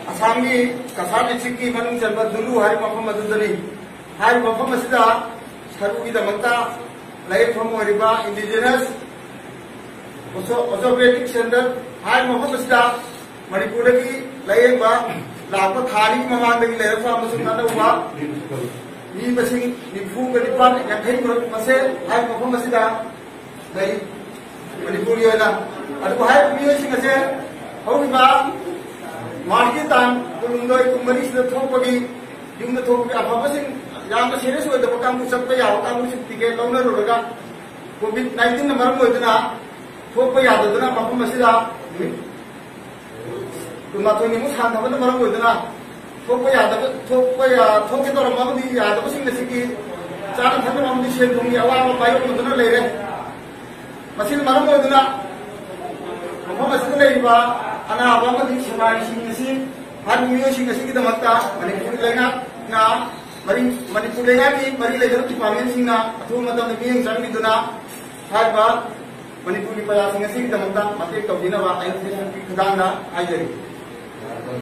असम की कसार डिस्ट्रिक्ट की मनुंग चलबा दुलु हारि मफम अदुदनी हारि मफम असिदा सरू की दमकता लाइफम ओरिबा इंडिजिनस ऑर्थोपेडिक सेंटर हारि मफम असिदा मणिपुर की लाइबा लापा थानी ममांग की लेरफा मसुम नानौबा मी मसिंग निफु का निपान यांखै मुरक मसे हारि मफम असिदा लई मणिपुर योना अदु हारि मियोसिंग असे हौबा मार्गी तान कुलुंगोय कुमरी से थोपगी युम थोपगी अफाबसिंग याम सीरियस होय दब काम चप्पे याव काम टिकेट लौना रोगा कोविड-19 न मरम होयदना थोप याददना मफम असिदा कुमाथोनी मु सानथबन मरम होयदना थोप यादब थोके तोर मबदी यादबसिंग नसिकी चान थबन मबदी से दुंगी अवाब पायो मुदना लेरे मसिन मरम होयदना मफम असिदा लेबा अनाबा समाजसी हर मियोसिंग की मणिपुर लेना मणिपुर लेना की मरी लेकर डिपार्टमेंट मियंग चंगीदुना मणिपुर की प्रजा की मतेक तौदीनबा खुदांगना हाइजरी।